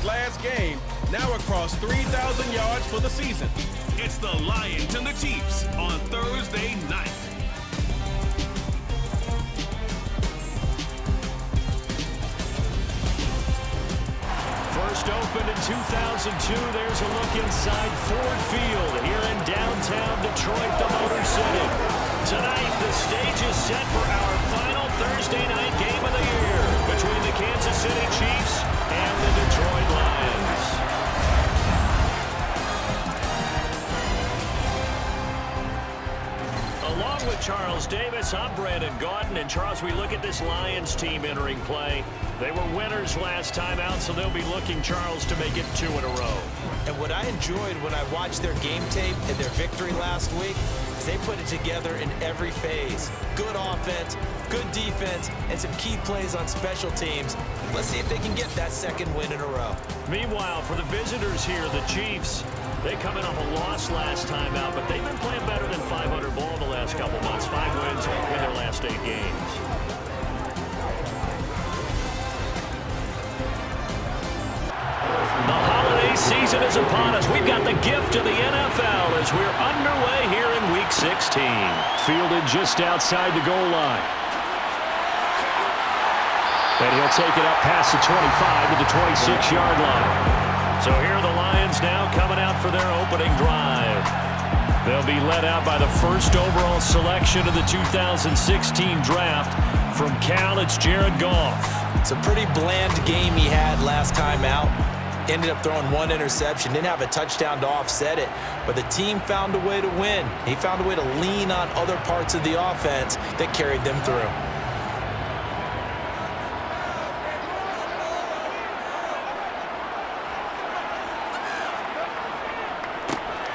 his last game, now across 3,000 yards for the season. It's the Lions and the Chiefs on Thursday night. First opened in 2002, there's a look inside Ford Field here in downtown Detroit, the Motor City. Tonight, the stage is set for our final Thursday night game of the year between the Kansas City Chiefs and the Detroit Lions. Along with Charles Davis, I'm Brandon Gaudin. And Charles, we look at this Lions team entering play. They were winners last time out, so they'll be looking, Charles, to make it 2 in a row. And what I enjoyed when I watched their game tape and their victory last week is they put it together in every phase. Good offense, good defense, and some key plays on special teams. Let's see if they can get that second win in a row. Meanwhile, for the visitors here, the Chiefs, they coming off a loss last time out, but they've been playing better than 500 ball the last couple months. 5 wins in their last 8 games. The holiday season is upon us. We've got the gift of the NFL as we're underway here in Week 16. Fielded just outside the goal line. And he'll take it up past the 25 to the 26-yard line. So here are the Lions now coming out for their opening drive. They'll be led out by the first overall selection of the 2016 draft. From Cal, it's Jared Goff. It's a pretty bland game he had last time out. Ended up throwing 1 interception. Didn't have a touchdown to offset it. But the team found a way to win. He found a way to lean on other parts of the offense that carried them through.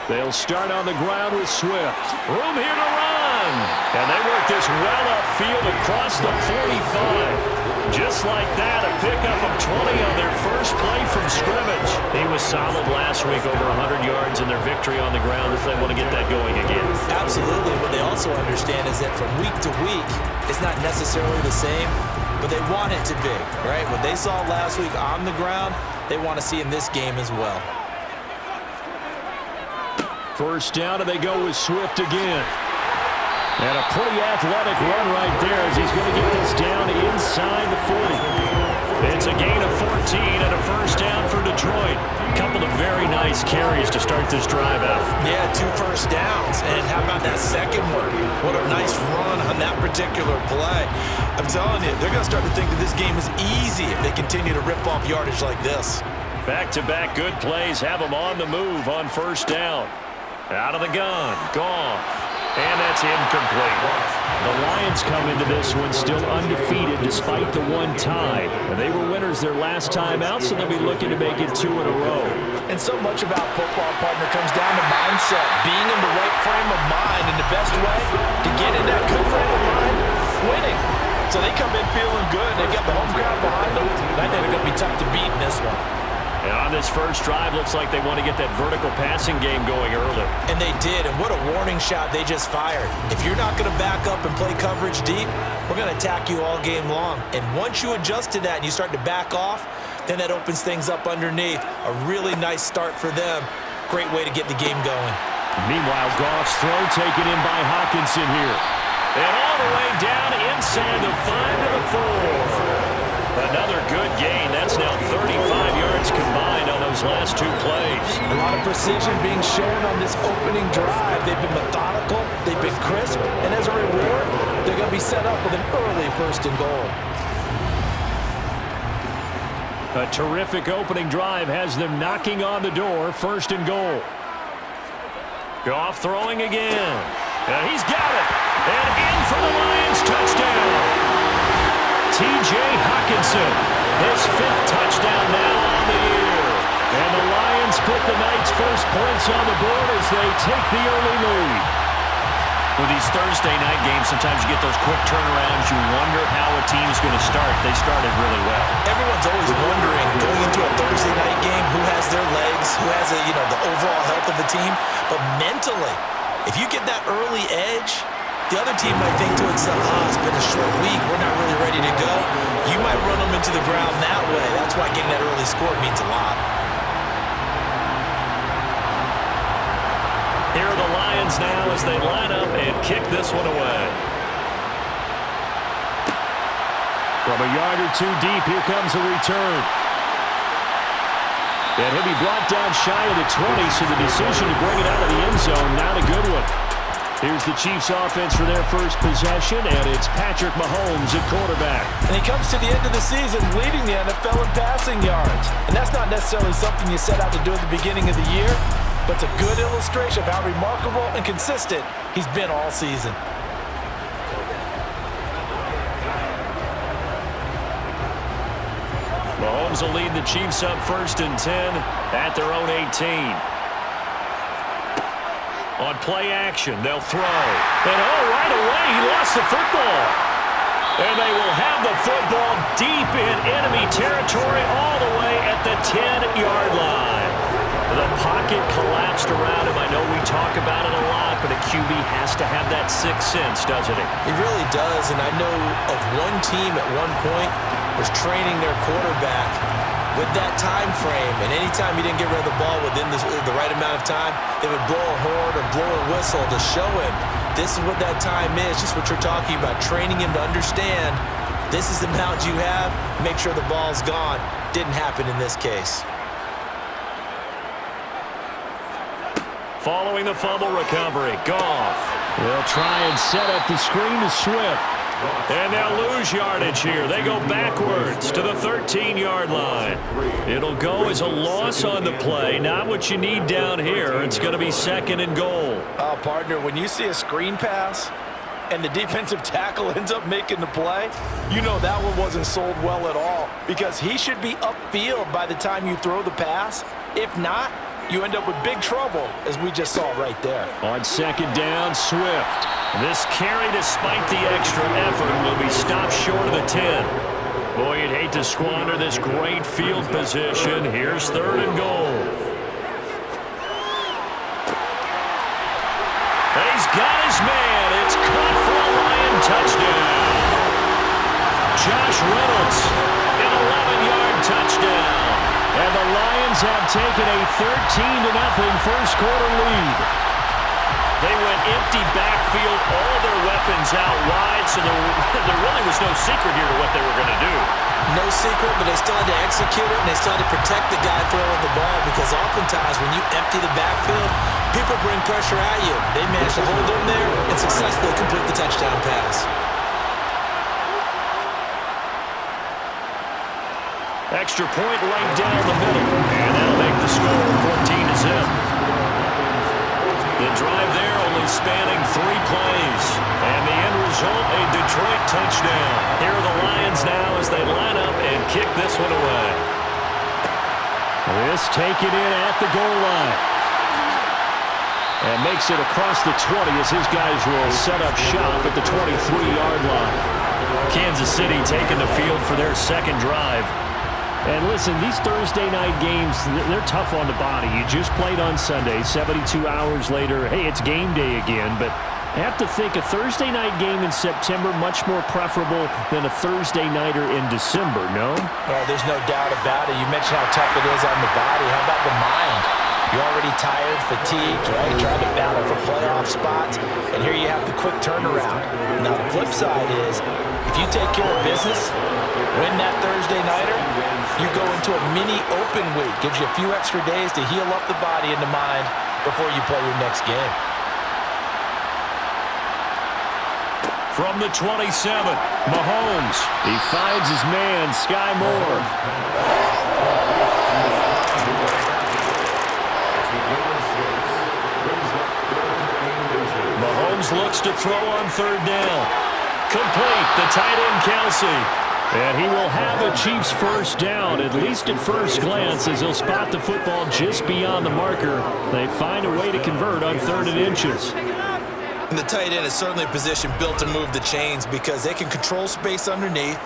They'll start on the ground with Swift. Room here to run. And they work this well upfield across the 45. Just like that, a pickup of 20 on their first play from scrimmage. He was solid last week, over 100 yards in their victory on the ground, as they want to get that going again. Absolutely. What they also understand is that from week to week, it's not necessarily the same, but they want it to be, right? What they saw last week on the ground, they want to see in this game as well. First down, and they go with Swift again. And a pretty athletic run right there as he's going to get this down inside the 40. It's a gain of 14 and a first down for Detroit. A couple of very nice carries to start this drive out. Yeah, 2 first downs. And how about that second one? What a nice run on that particular play. I'm telling you, they're going to start to think that this game is easy if they continue to rip off yardage like this. Back-to-back good plays have them on the move on first down. Out of the gun, Goff, and that's incomplete. The Lions come into this one still undefeated despite the 1 tie. And they were winners their last time out, so they'll be looking to make it 2 in a row. And so much about football, partner, comes down to mindset. Being in the right frame of mind, and the best way to get in that good frame of mind, winning. So they come in feeling good. They got the home crowd behind them. I think they're going to be tough to beat in this one. And on this first drive, looks like they want to get that vertical passing game going early. And they did, and what a warning shot they just fired. If you're not going to back up and play coverage deep, we're going to attack you all game long. And once you adjust to that and you start to back off, then that opens things up underneath. A really nice start for them. Great way to get the game going. Meanwhile, Goff's throw taken in by Hawkinson here. And all the way down inside the 5 to the 4. Another good gain. That's now 35 yards combined on those last 2 plays. A lot of precision being shown on this opening drive. They've been methodical, they've been crisp, and as a reward, they're going to be set up with an early 1st and goal. A terrific opening drive has them knocking on the door. 1st and goal. Goff throwing again. And he's got it. And in for the Lions touchdown. T.J. Hawkinson, his 5th touchdown now on the year. And the Lions put the night's first points on the board as they take the early lead. With these Thursday night games, sometimes you get those quick turnarounds. You wonder how a team's going to start. They started really well. Everyone's always wondering, going into a Thursday night game, who has their legs, who has the overall health of the team. But mentally, if you get that early edge, The other team might think to itself, it's been a short week, we're not really ready to go. You might run them into the ground that way. That's why getting that early score means a lot. Here are the Lions now as they line up and kick this one away. From a yard or two deep, here comes a return. And he'll be brought down shy of the 20, so the decision to bring it out of the end zone, not a good one. Here's the Chiefs offense for their first possession, and it's Patrick Mahomes at quarterback. And he comes to the end of the season leading the NFL in passing yards. And that's not necessarily something you set out to do at the beginning of the year, but it's a good illustration of how remarkable and consistent he's been all season. Mahomes will lead the Chiefs up 1st and 10 at their own 18. On play action, they'll throw. And right away, he lost the football. And they will have the football deep in enemy territory all the way at the 10-yard line. The pocket collapsed around him. I know we talk about it a lot, but a QB has to have that sixth sense, doesn't he? He really does, and I know of one team at one point was training their quarterback with that time frame, and anytime he didn't get rid of the ball within the right amount of time, they would blow a horn or blow a whistle to show him this is what that time is, just what you're talking about, training him to understand this is the amount you have, make sure the ball's gone. Didn't happen in this case. Following the fumble recovery, Goff. They'll try and set up the screen to Swift. And they'll lose yardage here. They go backwards to the 13-yard line. It'll go as a loss on the play. Not what you need down here. It's going to be 2nd and goal. Partner, when you see a screen pass and the defensive tackle ends up making the play, you know that one wasn't sold well at all, because he should be upfield by the time you throw the pass. If not, you end up with big trouble, as we just saw right there. On 2nd down, Swift. This carry, despite the extra effort, will be stopped short of the 10. Boy, you'd hate to squander this great field position. Here's 3rd and goal. He's got his man. It's caught for a Lion touchdown. Josh Reynolds, an 11-yard touchdown. And the Lions have taken a 13-0 first-quarter lead. They went empty backfield, all their weapons out wide, so there really was no secret here to what they were going to do. No secret, but they still had to execute it, and they still had to protect the guy throwing the ball, because oftentimes when you empty the backfield, people bring pressure at you. They managed to hold him there and successfully complete the touchdown pass. Extra point right down the middle, and that'll make the score 14-0. The drive there only spanning 3 plays, and the end result, a Detroit touchdown. Here are the Lions now as they line up and kick this one away. This taken in at the goal line. And makes it across the 20 as his guys will set up shop at the 23-yard line. Kansas City taking the field for their 2nd drive. And listen, these Thursday night games, they're tough on the body. You just played on Sunday, 72 hours later, hey, it's game day again. But I have to think a Thursday night game in September much more preferable than a Thursday nighter in December, no? Oh, there's no doubt about it. You mentioned how tough it is on the body. How about the mind? You're already tired, fatigued, right? Trying to battle for playoff spots, and here you have the quick turnaround. Now, the flip side is, if you take care of business, win that Thursday nighter, you go into a mini open week. Gives you a few extra days to heal up the body and the mind before you play your next game. From the 27, Mahomes. He finds his man, Sky Moore. Mahomes looks to throw on 3rd down. Complete, the tight end, Kelsey. And he will have a Chiefs first down, at least at first glance, as he'll spot the football just beyond the marker. They find a way to convert on 3rd and inches. And the tight end is certainly a position built to move the chains, because they can control space underneath.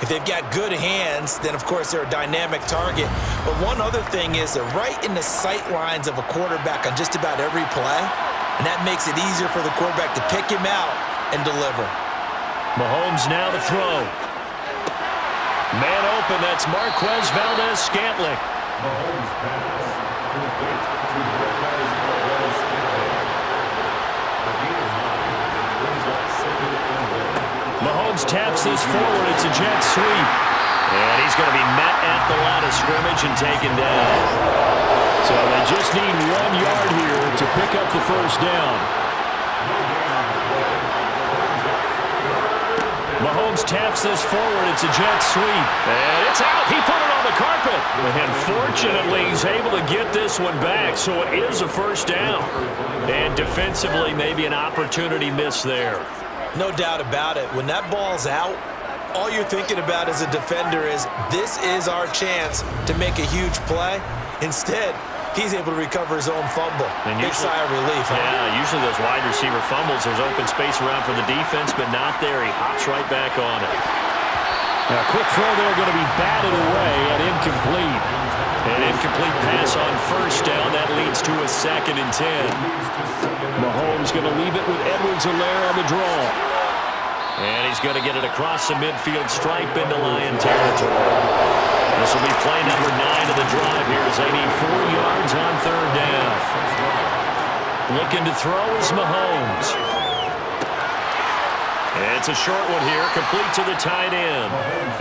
If they've got good hands, then of course they're a dynamic target. But one other thing is they're right in the sight lines of a quarterback on just about every play. And that makes it easier for the quarterback to pick him out and deliver. Mahomes now to throw. Man open, that's Marquez Valdez-Scantling. Mahomes taps this forward. It's a jet sweep. And he's going to be met at the line of scrimmage and taken down. So they just need 1 yard here to pick up the first down. Mahomes taps this forward. It's a jet sweep. And it's out. He put it on the carpet. And fortunately, he's able to get this one back. So it is a first down. And defensively, maybe an opportunity miss there. No doubt about it. When that ball's out, all you're thinking about as a defender is, this is our chance to make a huge play. Instead, he's able to recover his own fumble. And big sigh of relief. Yeah, usually those wide receiver fumbles, there's open space around for the defense, but not there. He hops right back on it. Now, quick throw there, going to be batted away and incomplete. An incomplete pass on first down. That leads to a 2nd and 10. Mahomes going to leave it with Edwards-Helaire on the draw. And he's going to get it across the midfield stripe into Lion territory. This will be play number 9 of the drive here as they need 4 yards on 3rd down. Looking to throw is Mahomes. It's a short one here, complete to the tight end.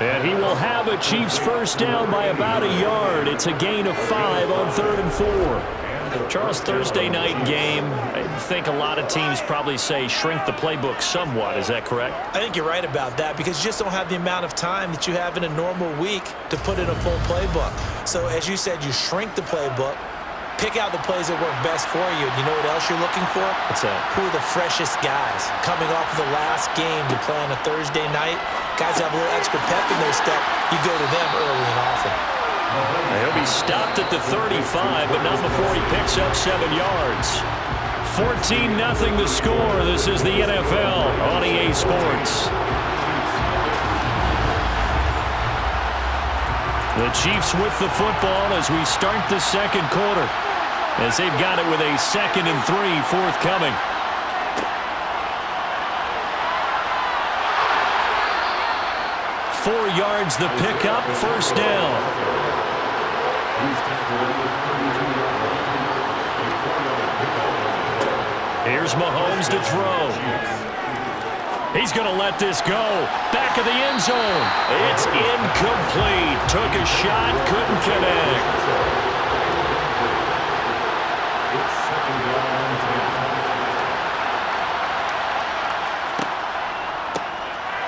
And he will have a Chiefs first down by about a yard. It's a gain of 5 on 3rd and 4. Charles, Thursday night game, I think a lot of teams probably say shrink the playbook somewhat. Is that correct? I think you're right about that because you just don't have the amount of time that you have in a normal week to put in a full playbook. So as you said, you shrink the playbook, pick out the plays that work best for you. You know what else you're looking for? What's that? Who are the freshest guys coming off of the last game to play on a Thursday night? Guys have a little extra pep in their step. You go to them early and often. He'll be stopped at the 35, but not before he picks up 7 yards. 14-0 the score. This is the NFL on EA Sports. The Chiefs with the football as we start the 2nd quarter, as they've got it with a 2nd and 3 forthcoming. Four yards the pickup, first down. Here's Mahomes to throw. He's going to let this go. Back of the end zone. It's incomplete. Took a shot, couldn't connect.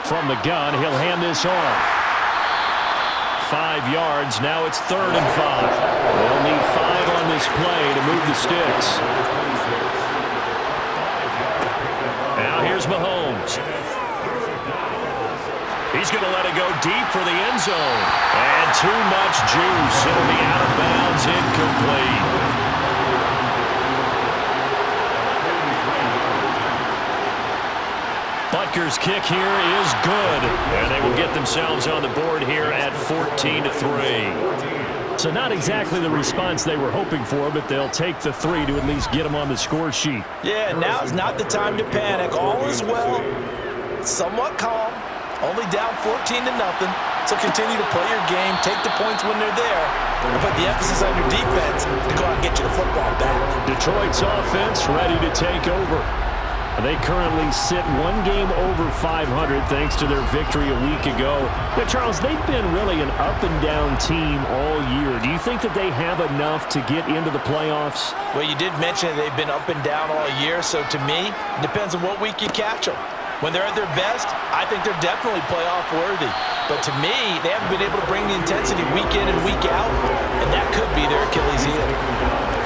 From the gun, he'll hand this off. 5 yards. Now it's 3rd and 5. They'll need 5 on this play to move the sticks. Now here's Mahomes. He's going to let it go deep for the end zone. And too much juice. It'll be out of bounds, incomplete. Butker's kick here is good. And they will get themselves on the board here at 14-3. So not exactly the response they were hoping for, but they'll take the 3 to at least get them on the score sheet. Yeah, now is not the time to panic. All is well. Somewhat calm. Only down 14-0. So continue to play your game. Take the points when they're there. And put the emphasis on your defense to go out and get you the football back. Detroit's offense ready to take over. They currently sit 1 game over 500 thanks to their victory a week ago. But Charles, they've been really an up-and-down team all year. Do you think that they have enough to get into the playoffs? Well, you did mention they've been up and down all year, so to me, it depends on what week you catch them. When they're at their best, I think they're definitely playoff-worthy. But to me, they haven't been able to bring the intensity week in and week out, and that could be their Achilles heel.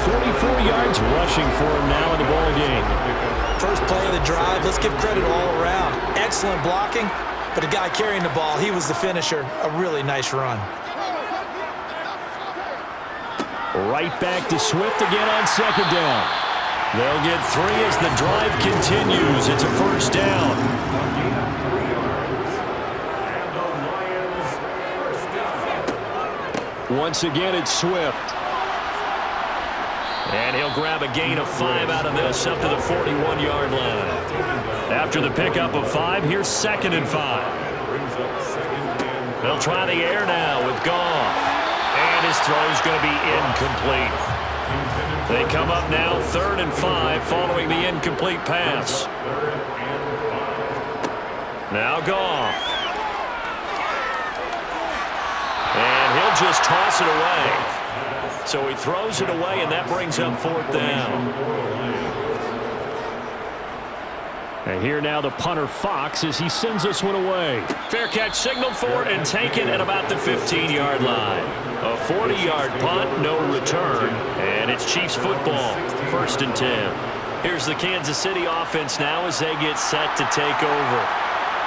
44 yards rushing for him now in the ball game. First play of the drive, let's give credit all around. Excellent blocking, but the guy carrying the ball, he was the finisher. A really nice run. Right back to Swift again on 2nd down. They'll get 3 as the drive continues. It's a first down. Once again, it's Swift. And he'll grab a gain of 5 out of this up to the 41-yard line. After the pickup of 5, here's 2nd and 5. They'll try the air now with Goff. And his throw's going to be incomplete. They come up now 3rd and 5 following the incomplete pass. Now Goff. And he'll just toss it away. So he throws it away, and that brings up 4th down. And here now the punter Fox as he sends this one away. Fair catch signaled for and taken at about the 15-yard line. A 40-yard punt, no return, and it's Chiefs football, 1st and 10. Here's the Kansas City offense now as they get set to take over.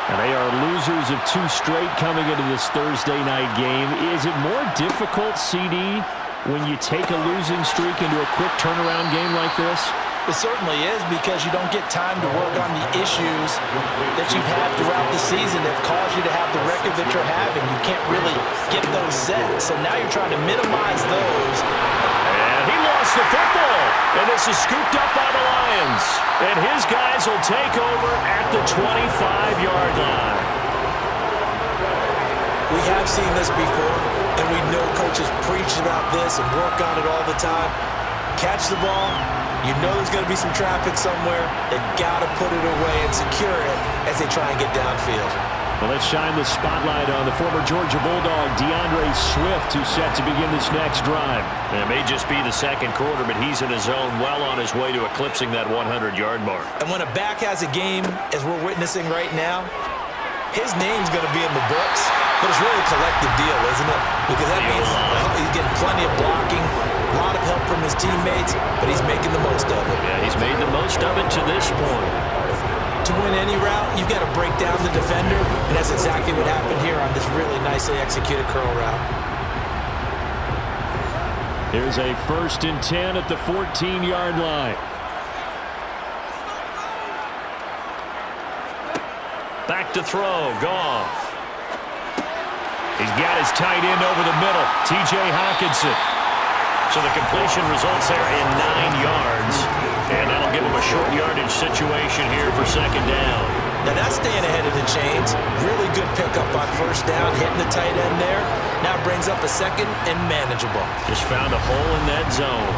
And they are losers of 2 straight coming into this Thursday night game. Is it more difficult, CD, when you take a losing streak into a quick turnaround game like this? It certainly is, because you don't get time to work on the issues that you've had throughout the season that have caused you to have the record that you're having. You can't really get those set. So now you're trying to minimize those. And he lost the football. And this is scooped up by the Lions. And his guys will take over at the 25-yard line. We have seen this before, and we know coaches preach about this and work on it all the time. Catch the ball. You know there's going to be some traffic somewhere. They've got to put it away and secure it as they try and get downfield. Well, let's shine the spotlight on the former Georgia Bulldog, DeAndre Swift, who's set to begin this next drive. And it may just be the 2nd quarter, but he's in his zone, well on his way to eclipsing that 100-yard mark. And when a back has a game, as we're witnessing right now, his name's going to be in the books, but it's really a collective deal, isn't it? Because that means he's getting plenty of blocking, a lot of help from his teammates, but he's making the most of it. Yeah, he's made the most of it to this point. To win any route, you've got to break down the defender, and that's exactly what happened here on this really nicely executed curl route. Here's a 1st and 10 at the 14-yard line. Back to throw, Goff. He's got his tight end over the middle, T.J. Hockenson. So the completion results there in 9 yards. And that'll give him a short yardage situation here for 2nd down. Now that's staying ahead of the chains. Really good pickup on 1st down, hitting the tight end there. Now brings up a 2nd and manageable. Just found a hole in that zone.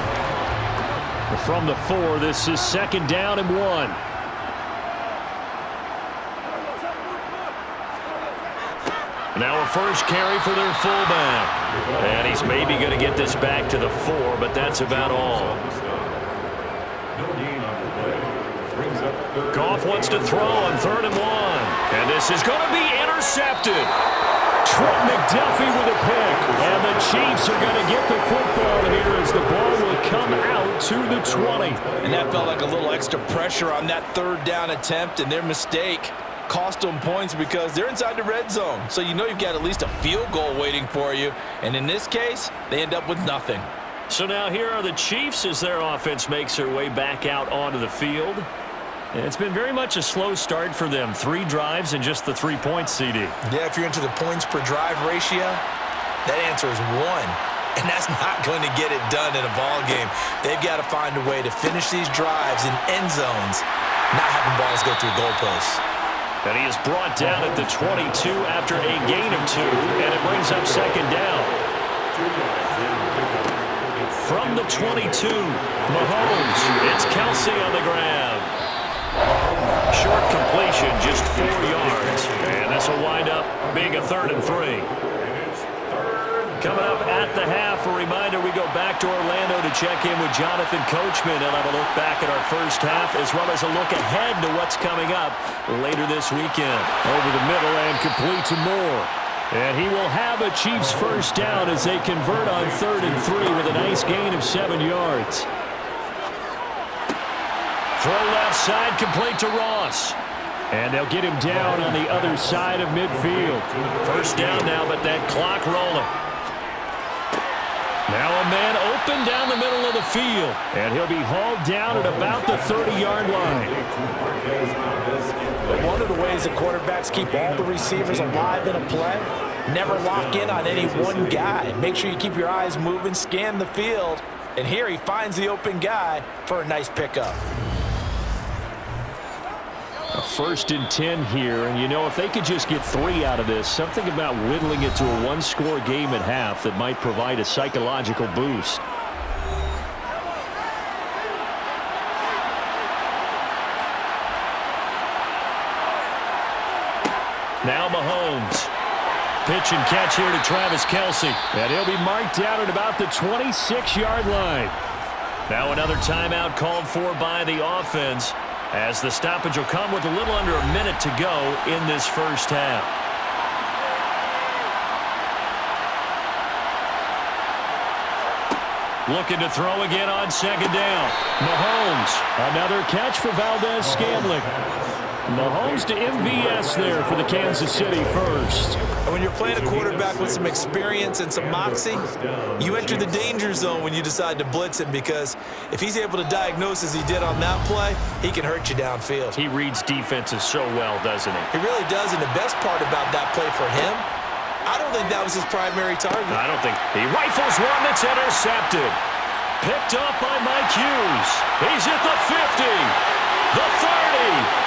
From the 4, this is 2nd down and 1. Now a first carry for their fullback. And he's maybe going to get this back to the 4, but that's about all. Goff wants to throw on 3rd and 1. And this is going to be intercepted. Trent McDuffie with a pick. And the Chiefs are going to get the football here as the ball will come out to the 20. And that felt like a little extra pressure on that 3rd down attempt, and their mistake cost them points because they're inside the red zone. So you know you've got at least a field goal waiting for you. And in this case, they end up with nothing. So now here are the Chiefs as their offense makes their way back out onto the field. It's been very much a slow start for them. 3 drives and just the 3 points, CD. Yeah, if you're into the points per drive ratio, that answer is 1. And that's not going to get it done in a ball game. They've got to find a way to finish these drives in end zones, not having balls go through goalposts. And he is brought down at the 22 after a gain of 2, and it brings up 2nd down. From the 22, Mahomes, it's Kelsey on the grab. Short completion, just 4 yards, and this will wind up being a 3rd and 3. Coming up at the half, a reminder, we go back to Orlando to check in with Jonathan Coachman and have a look back at our first half, as well as a look ahead to what's coming up later this weekend. Over the middle and complete to Moore. And he will have a Chiefs 1st down as they convert on 3rd and 3 with a nice gain of 7 yards. Throw left side, complete to Ross. And they'll get him down on the other side of midfield. 1st down now, but that clock rolling. Now a man open down the middle of the field. And he'll be hauled down at about the 30-yard line. One of the ways that quarterbacks keep all the receivers alive in a play, never lock in on any one guy. Make sure you keep your eyes moving, scan the field, And here he finds the open guy for a nice pickup. A 1st and 10 here, and you know, if they could just get 3 out of this, something about whittling it to a 1-score game at half that might provide a psychological boost. Now Mahomes. Pitch and catch here to Travis Kelce. And he'll be marked down at about the 26-yard line. Now another timeout called for by the offense, as the stoppage will come with a little under a minute to go in this first half. Looking to throw again on 2nd down. Mahomes, another catch for Valdez-Scantling. Mahomes to MVS there for the Kansas City first. And when you're playing a quarterback with some experience and some moxie, you enter the danger zone when you decide to blitz him, because if he's able to diagnose as he did on that play, he can hurt you downfield. He reads defenses so well, doesn't he? He really does, and the best part about that play for him, I don't think that was his primary target. I don't think. He rifles one that's intercepted. Picked up by Mike Hughes. He's at the 50, the 30.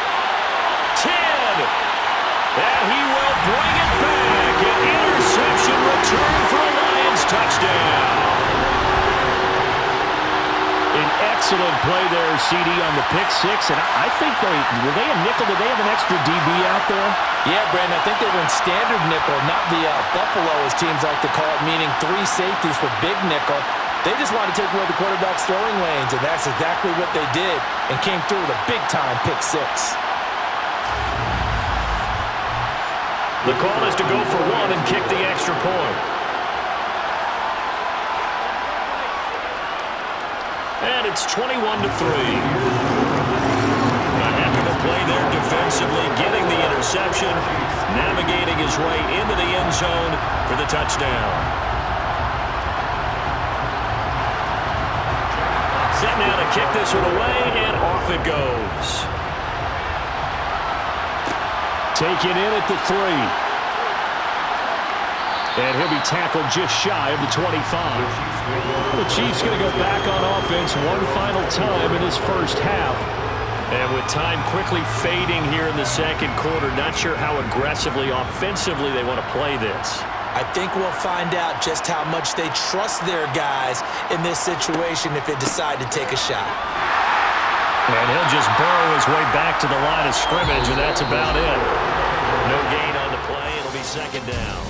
10, and he will bring it back. An interception return for a Lions touchdown. An excellent play there, CD, on the pick 6, and I think were they a nickel? Did they have an extra DB out there? Yeah, Brandon, I think they were in standard nickel, not the Buffalo, as teams like to call it, meaning 3 safeties for big nickel. They just wanted to take away the quarterback's throwing lanes, and that's exactly what they did, and came through with a big-time pick 6. The call is to go for 1 and kick the extra point. And it's 21-3. A heck of a play there defensively, getting the interception, navigating his way into the end zone for the touchdown. Set now to kick this one away, and off it goes. Taken in at the 3. And he'll be tackled just shy of the 25. The Chiefs going to go back on offense one final time in this first half. And with time quickly fading here in the second quarter, not sure how aggressively, offensively they want to play this. I think we'll find out just how much they trust their guys in this situation if they decide to take a shot. And he'll just burrow his way back to the line of scrimmage, and that's about it. No gain on the play. It'll be 2nd down.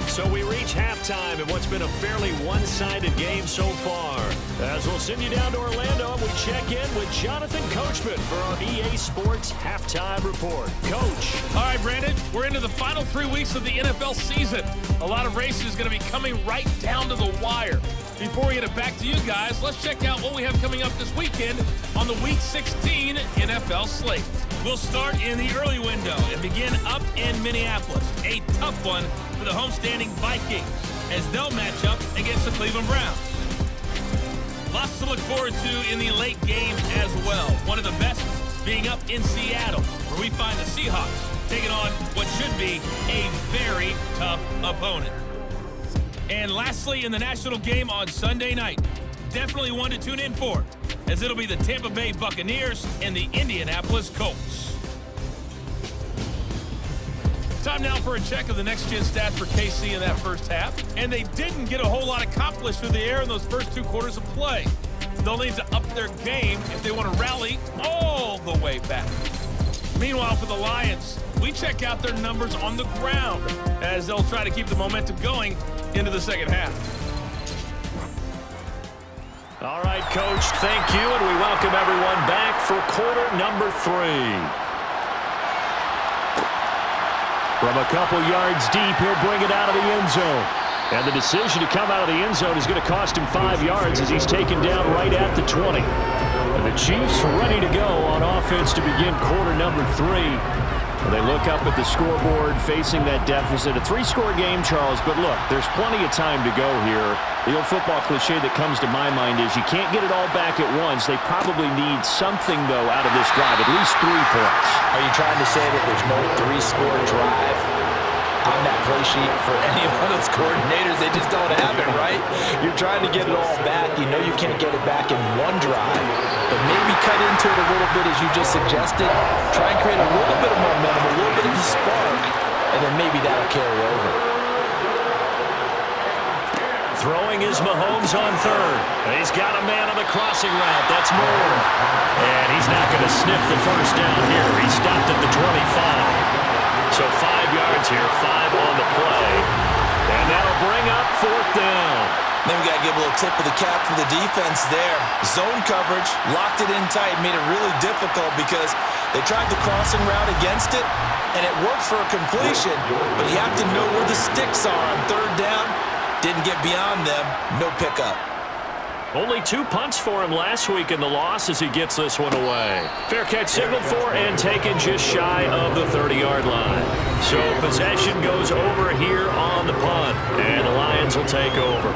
So we reach halftime in what's been a fairly one-sided game so far. As we'll send you down to Orlando, and we check in with Jonathan Coachman for our EA Sports Halftime Report. Coach. All right, Brandon, we're into the final 3 weeks of the NFL season. A lot of races going to be coming right down to the wire. Before we get it back to you guys, let's check out what we have coming up this weekend on the Week 16 NFL slate. We'll start in the early window and begin up in Minneapolis. A tough one for the homestanding Vikings as they'll match up against the Cleveland Browns. Lots to look forward to in the late game as well. One of the best being up in Seattle, where we find the Seahawks taking on what should be a very tough opponent. And lastly, in the national game on Sunday night, definitely one to tune in for, as it'll be the Tampa Bay Buccaneers and the Indianapolis Colts. Time now for a check of the next-gen stats for KC in that first half. And they didn't get a whole lot accomplished through the air in those first 2 quarters of play. They'll need to up their game if they want to rally all the way back. Meanwhile, for the Lions, we check out their numbers on the ground as they'll try to keep the momentum going into the second half. All right, Coach, thank you, and we welcome everyone back for quarter number 3. From a couple yards deep, he'll bring it out of the end zone. And the decision to come out of the end zone is going to cost him 5 yards as he's taken down right at the 20. And the Chiefs ready to go on offense to begin quarter number 3. They look up at the scoreboard facing that deficit. A 3-score game, Charles, but look, there's plenty of time to go here. The old football cliche that comes to my mind is you can't get it all back at once. They probably need something, though, out of this drive, at least 3 points. Are you trying to say that there's no 3-score drive on that play sheet for any one of those coordinators. They just don't have it, right? You're trying to get it all back. You know you can't get it back in one drive, but maybe cut into it a little bit as you just suggested. Try and create a little bit of momentum, a little bit of a spark, and then maybe that'll carry over. Throwing is Mahomes on third. He's got a man on the crossing route. That's Moore. And he's not going to sniff the first down here. He stopped at the 25. So 5 yards here, 5 on the play. And that'll bring up fourth down. Then we got to give a little tip of the cap for the defense there. Zone coverage, locked it in tight, made it really difficult because they tried the crossing route against it, and it worked for a completion, but you have to know where the sticks are on third down. Didn't get beyond them, no pickup. Only 2 punts for him last week in the loss as he gets this one away. Fair catch signaled for and taken just shy of the 30-yard line. So possession goes over here on the punt, and the Lions will take over.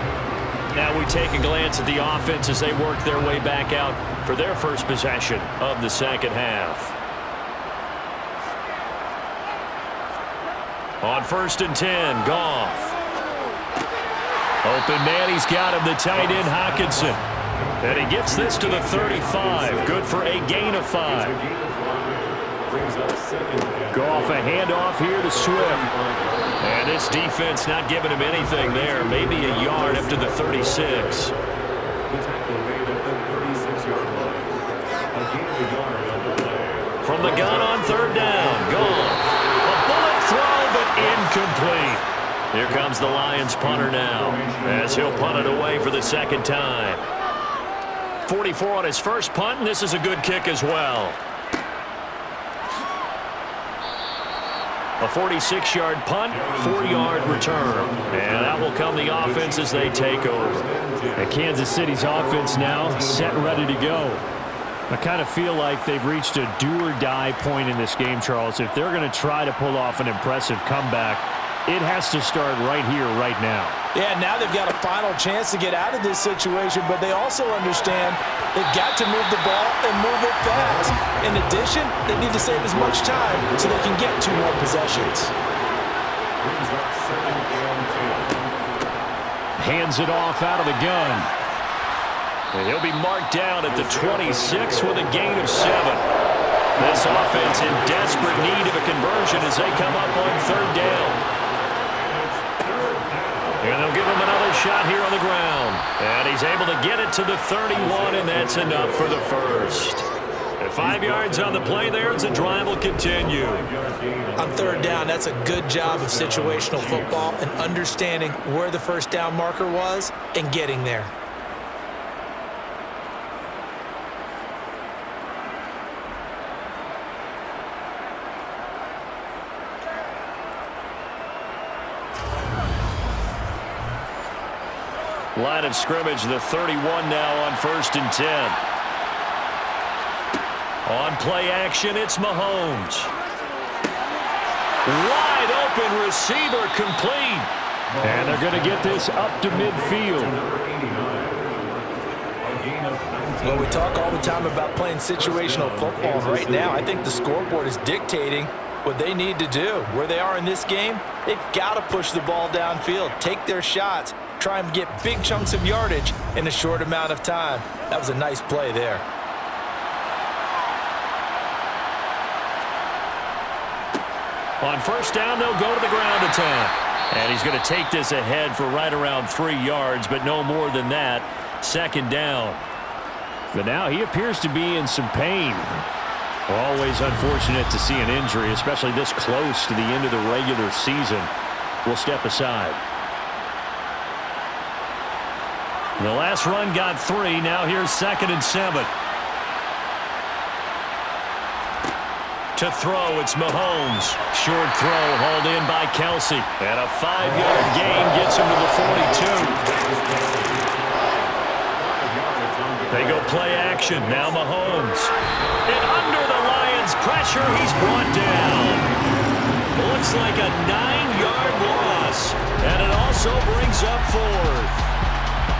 Now we take a glance at the offense as they work their way back out for their first possession of the second half. On 1st and 10, Goff. Open man, he's got him, the tight end, Hockenson. And he gets this to the 35. Good for a gain of 5. Goff, a handoff here to Swift. And this defense not giving him anything there. Maybe a yard up to the 36. From the gun on third down, Goff. A bullet throw, but incomplete. Here comes the Lions punter now as he'll punt it away for the second time. 44 on his first punt, and this is a good kick as well. A 46-yard punt, 4-yard return. And that will come the offense as they take over. And Kansas City's offense now set and ready to go. I kind of feel like they've reached a do-or-die point in this game, Charles. If they're going to try to pull off an impressive comeback, it has to start right here, right now. Yeah, now they've got a final chance to get out of this situation, but they also understand they've got to move the ball and move it fast. In addition, they need to save as much time so they can get 2 more possessions. Hands it off out of the gun. And he'll be marked down at the 26 with a gain of 7. This offense in desperate need of a conversion as they come up on third down. And they'll give him another shot here on the ground. And he's able to get it to the 31, and that's enough for the first. And 5 yards on the play there as the drive will continue. On third down, that's a good job of situational football and understanding where the first down marker was and getting there. Line of scrimmage, the 31 now on 1st and 10. On play action, it's Mahomes. Wide open receiver complete. And they're going to get this up to midfield. Well, we talk all the time about playing situational football. Right now, I think the scoreboard is dictating what they need to do. Where they are in this game, they've got to push the ball downfield, take their shots, try and get big chunks of yardage in a short amount of time. That was a nice play there. On first down, they'll go to the ground attack. And he's going to take this ahead for right around 3 yards, but no more than that. Second down. But now he appears to be in some pain. Always unfortunate to see an injury, especially this close to the end of the regular season. We'll step aside. The last run got 3. Now here's 2nd and 7. To throw, it's Mahomes. Short throw hauled in by Kelsey. And a 5-yard gain gets him to the 42. They go play action. Now Mahomes. And under the Lions' pressure, he's brought down. Looks like a 9-yard loss. And it also brings up 4th.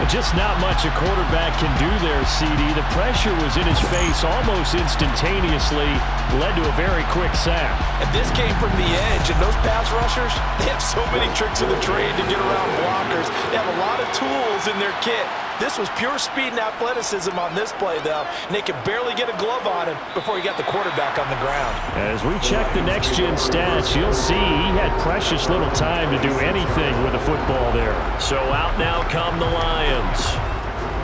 Just not much a quarterback can do there, CD. The pressure was in his face almost instantaneously, led to a very quick sack. And this came from the edge, and those pass rushers, they have so many tricks of the trade to get around blockers. They have a lot of tools in their kit. This was pure speed and athleticism on this play, though, and they could barely get a glove on him before he got the quarterback on the ground. As we check the next-gen stats, you'll see he had precious little time to do anything with the football there. So out now come the Lions.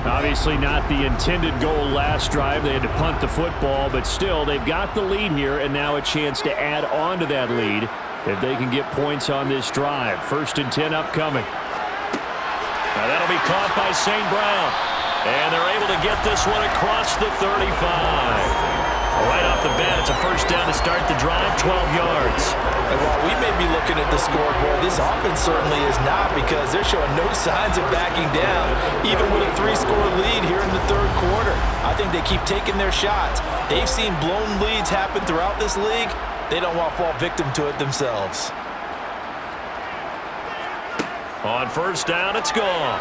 Obviously not the intended goal last drive. They had to punt the football, but still, they've got the lead here, and now a chance to add on to that lead if they can get points on this drive. 1st and 10 upcoming. Now that'll be caught by St. Brown. And they're able to get this one across the 35. Right off the bat, it's a first down to start the drive, 12 yards. And while we may be looking at the scoreboard, this offense certainly is not, because they're showing no signs of backing down, even with a 3-score lead here in the 3rd quarter. I think they keep taking their shots. They've seen blown leads happen throughout this league. They don't want to fall victim to it themselves. On 1st down, it's gone.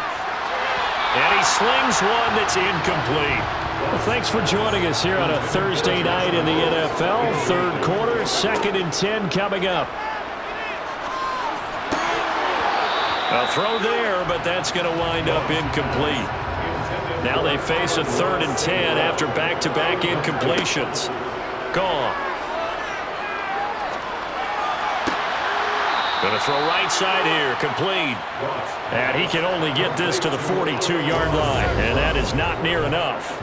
And he slings one that's incomplete. Well, thanks for joining us here on a Thursday night in the NFL. 3rd quarter, 2nd and 10 coming up. A throw there, but that's going to wind up incomplete. Now they face a 3rd and 10 after back-to-back incompletions. Gone. Going to throw right side here, complete. And he can only get this to the 42-yard line, and that is not near enough.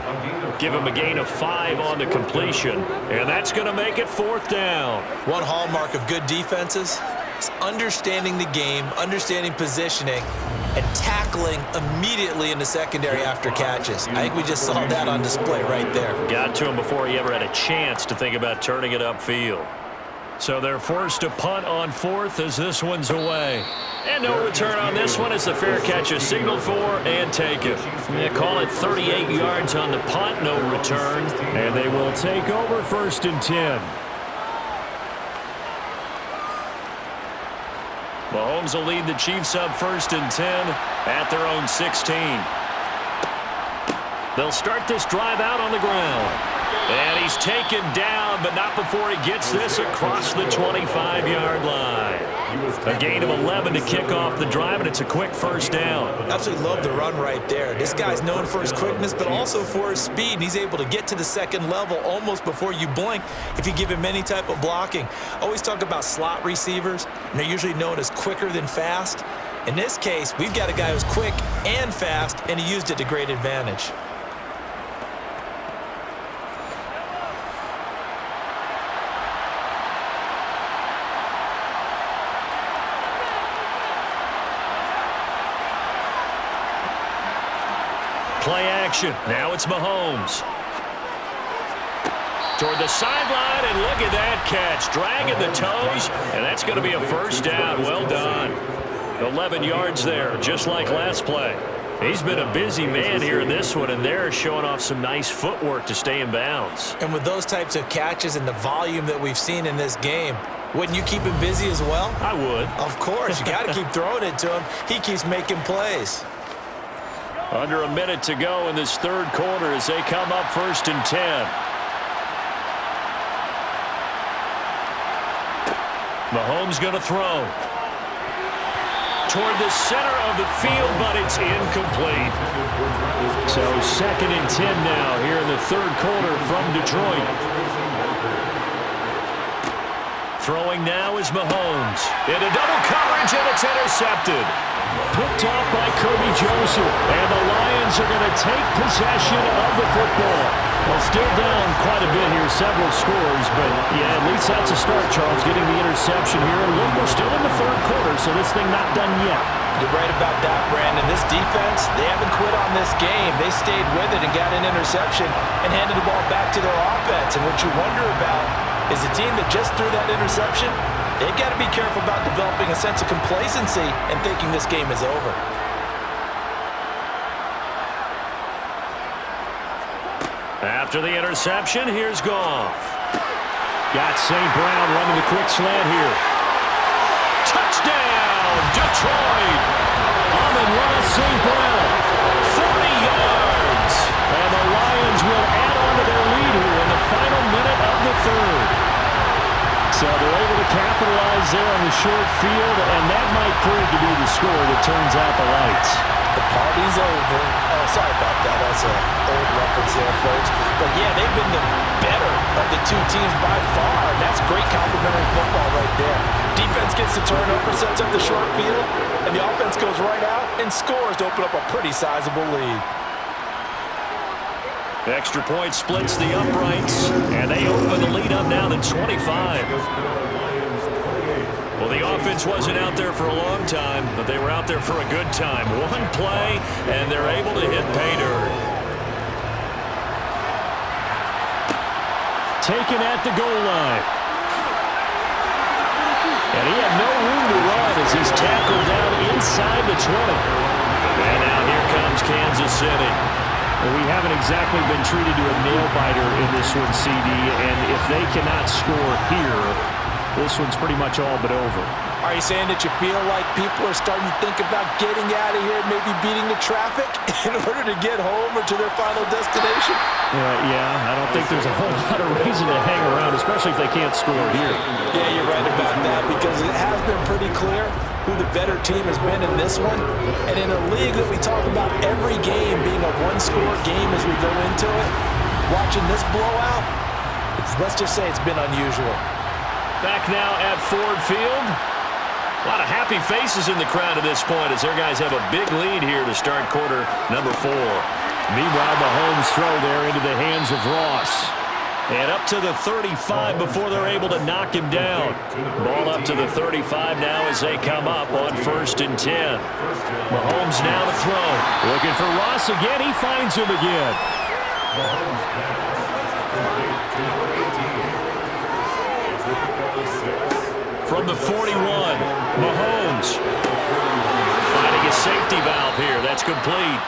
Give him a gain of 5 on the completion, and that's going to make it 4th down. One hallmark of good defenses is understanding the game, understanding positioning, and tackling immediately in the secondary after catches. I think we just saw that on display right there. Got to him before he ever had a chance to think about turning it upfield. So they're forced to punt on 4th as this one's away. And no return on this one as the fair catch is signaled for and taken. They call it 38 yards on the punt, no return. And they will take over 1st and 10. Mahomes will lead the Chiefs up 1st and 10 at their own 16. They'll start this drive out on the ground. And he's taken down, but not before he gets this across the 25-yard line. A gain of 11 to kick off the drive, and it's a quick 1st down. Absolutely love the run right there. This guy's known for his quickness, but also for his speed. And he's able to get to the 2nd level almost before you blink if you give him any type of blocking. Always talk about slot receivers, and they're usually known as quicker than fast. In this case, we've got a guy who's quick and fast, and he used it to great advantage. Play action. Now it's Mahomes. Toward the sideline, and look at that catch. Dragging the toes, and that's going to be a 1st down. Well done. 11 yards there, just like last play. He's been a busy man here in this one, and they're showing off some nice footwork to stay in bounds. And with those types of catches and the volume that we've seen in this game, wouldn't you keep him busy as well? I would. Of course. You got to keep throwing it to him. He keeps making plays. Under a minute to go in this 3rd quarter as they come up 1st and 10. Mahomes going to throw. Toward the center of the field, but it's incomplete. So 2nd and 10 now here in the 3rd quarter from Detroit. Throwing now is Mahomes. Into double coverage, and it's intercepted. Picked off by Kirby Joseph, and the Lions are going to take possession of the football. Well, still down quite a bit here, several scores, but yeah, at least that's a start, Charles, getting the interception here. And look, we're still in the 3rd quarter, so this thing not done yet. You're right about that, Brandon. This defense, they haven't quit on this game. They stayed with it and got an interception and handed the ball back to their offense. And what you wonder about is the team that just threw that interception, they've got to be careful about developing a sense of complacency and thinking this game is over. After the interception, here's Goff. Got St. Brown running the quick slant here. Touchdown, Detroit! Amon-Ra St. Brown yards. And the Lions will add on to their lead here in the final minute of the third. So they're able to capitalize there on the short field, and that might prove to be the score that turns out the lights. The party's over. Oh, sorry about that. That's an old reference there, folks. But, yeah, they've been the better of the two teams by far, and that's great complimentary football right there. Defense gets the turnover, sets up the short field, and the offense goes right out and scores to open up a pretty sizable lead. Extra point splits the uprights, and they open the lead up now to 25. Well, the offense wasn't out there for a long time, but they were out there for a good time. One play, and they're able to hit pay dirt. Taken at the goal line. And he had no room to run as he's tackled down inside the 20. And now here comes Kansas City. Well, we haven't exactly been treated to a nail-biter in this one, CD, and if they cannot score here, this one's pretty much all but over. Are you saying that you feel like people are starting to think about getting out of here, maybe beating the traffic in order to get home or to their final destination? Yeah, I don't think there's a whole lot of reason to hang around, especially if they can't score here. Yeah, you're right about that, because it has been pretty clear who the better team has been in this one. And in a league that we talk about every game being a one-score game as we go into it, watching this blowout, let's just say it's been unusual. Back now at Ford Field. A lot of happy faces in the crowd at this point as their guys have a big lead here to start quarter number 4. Meanwhile, Mahomes throw there into the hands of Ross. And up to the 35 before they're able to knock him down. Ball up to the 35 now as they come up on 1st and 10. Mahomes now to throw. Looking for Ross again. He finds him again. From the 41, Mahomes finding a safety valve here. That's complete.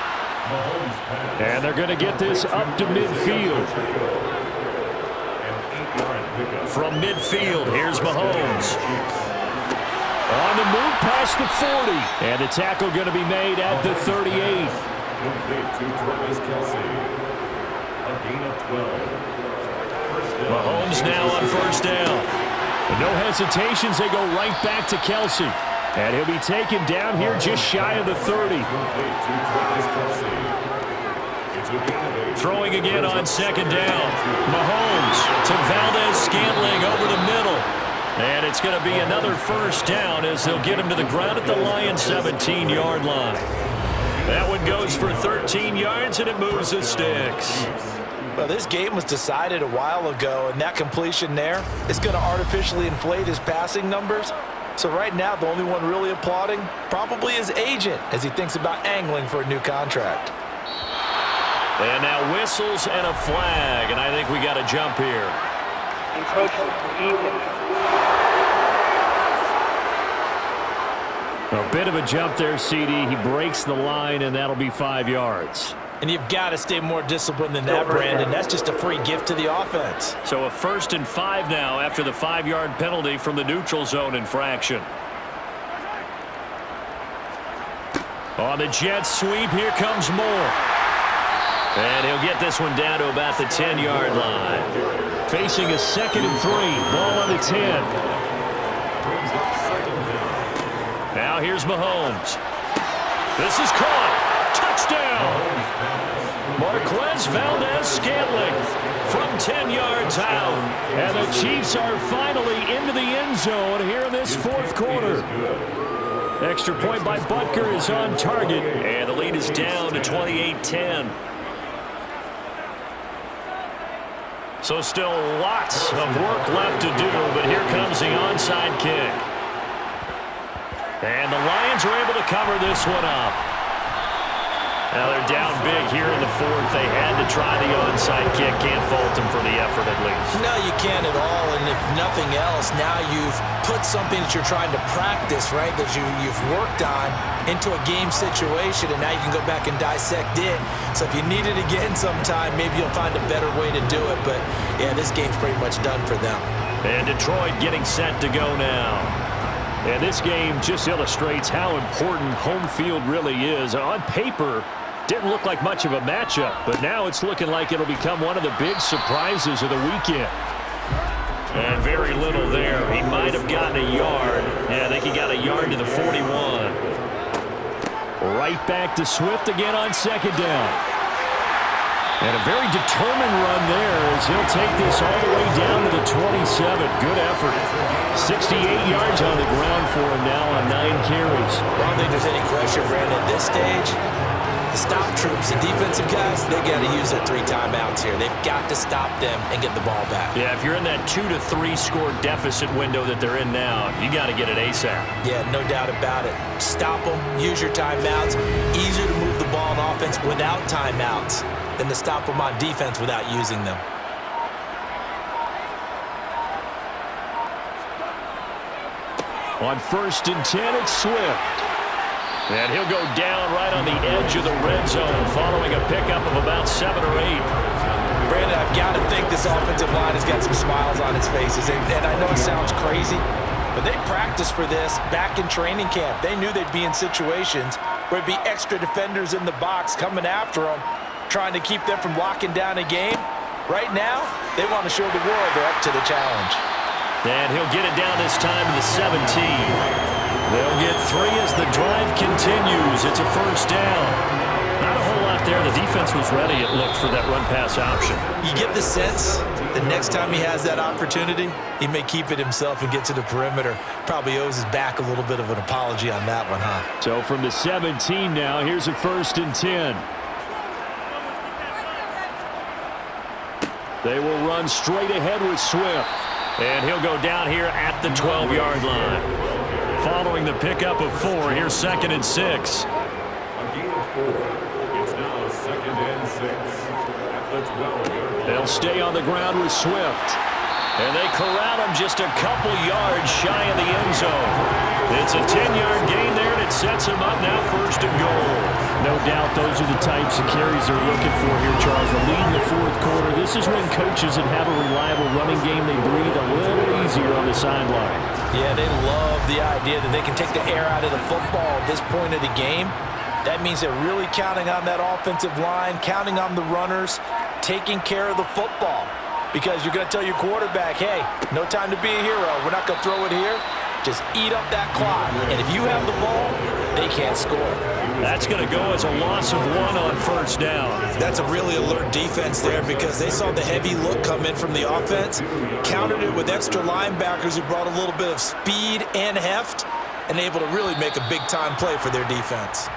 And they're going to get this up to midfield. From midfield, here's Mahomes. On the move past the 40. And the tackle going to be made at the 38. Mahomes now on 1st down. No hesitations, they go right back to Kelsey. And he'll be taken down here just shy of the 30. Throwing again on 2nd down. Mahomes to Valdez-Scantling over the middle. And it's going to be another 1st down as they'll get him to the ground at the Lions' 17-yard line. That one goes for 13 yards, and it moves the sticks. Well, this game was decided a while ago, and that completion there is going to artificially inflate his passing numbers. So right now, the only one really applauding probably his agent as he thinks about angling for a new contract. And now whistles and a flag, and I think we got a jump here. A bit of a jump there, CD. He breaks the line, and that'll be 5 yards. And you've got to stay more disciplined than that, Brandon. That's just a free gift to the offense. So a 1st and 5 now after the 5-yard penalty from the neutral zone infraction. On the jet sweep, here comes Moore. And he'll get this one down to about the 10-yard line. Facing a 2nd and 3. Ball on the 10. Now here's Mahomes. This is caught. Touchdown. Marquez Valdez-Scantling from 10 yards out. And the Chiefs are finally into the end zone here in this 4th quarter. Extra point by Butker is on target. And the lead is down to 28-10. So still lots of work left to do, but here comes the onside kick. And the Lions are able to cover this one up. Now they're down big here in the 4th. They had to try the onside kick. Can't fault them for the effort at least. No, you can't at all. And if nothing else, now you've put something that you're trying to practice, right, that you've worked on into a game situation, and now you can go back and dissect it. So if you need it again sometime, maybe you'll find a better way to do it. But, yeah, this game's pretty much done for them. And Detroit getting set to go now. And this game just illustrates how important home field really is. On paper, Didn't look like much of a matchup, but now it's looking like it'll become one of the big surprises of the weekend. And very little there. He might have gotten a yard. Yeah, I think he got a yard to the 41. Right back to Swift again on second down. And a very determined run there as he'll take this all the way down to the 27. Good effort. 68 yards on the ground for him now on 9 carries. I don't think there's any question, Brandon, at this stage. The stop troops, the defensive guys, they got to use their 3 timeouts here. They've got to stop them and get the ball back. Yeah, if you're in that 2 to 3 score deficit window that they're in now, you got to get it ASAP. Yeah, no doubt about it. Stop them, use your timeouts. Easier to move the ball on offense without timeouts than to stop them on defense without using them. On 1st and 10, it's Swift. And he'll go down right on the edge of the red zone following a pickup of about 7 or 8. Brandon, I've got to think this offensive line has got some smiles on its faces. And I know it sounds crazy, but they practiced for this back in training camp. They knew they'd be in situations where it'd be extra defenders in the box coming after them, trying to keep them from locking down a game. Right now, they want to show the world they're up to the challenge. And he'll get it down this time to the 17. They'll get 3 as the drive continues. It's a 1st down. Not a whole lot there. The defense was ready, it looked, for that run-pass option. You get the sense that next time he has that opportunity, he may keep it himself and get to the perimeter. Probably owes his back a little bit of an apology on that one, huh? So from the 17 now, here's a 1st and 10. They will run straight ahead with Swift. And he'll go down here at the 12-yard line. Following the pickup of 4, here's 2nd and 6. A gain of 4. It's now 2nd and 6 at the 12-yard line. They'll stay on the ground with Swift. And they corral him just a couple yards shy of the end zone. It's a 10-yard gain there, and it sets him up now 1st and goal. No doubt those are the types of carries they're looking for here, Charles. The lead in the 4th quarter. This is when coaches that have a reliable running game, they breathe a little easier on the sideline. Yeah, they love the idea that they can take the air out of the football at this point of the game. That means they're really counting on that offensive line, counting on the runners, taking care of the football. Because you're going to tell your quarterback, hey, no time to be a hero. We're not going to throw it here. Just eat up that clock. And if you have the ball, they can't score. That's going to go as a loss of 1 on 1st down. That's a really alert defense there because they saw the heavy look come in from the offense, countered it with extra linebackers who brought a little bit of speed and heft, and able to really make a big-time play for their defense.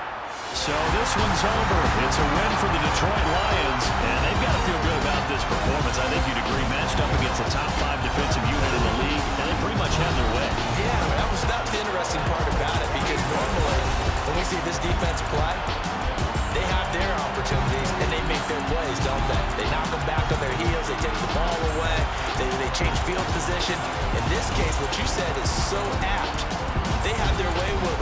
So this one's over. It's a win for the Detroit Lions, and they've got to feel good about this performance. I think you'd agree, matched up against the top 5 defensive unit in the league, and they pretty much had their way. Yeah, that was the interesting part about it because normally when we see this defense play, they have their opportunities and they make their plays, don't they? They knock them back on their heels, they take the ball away, they change field position. In this case, what you said is so apt. They had their way with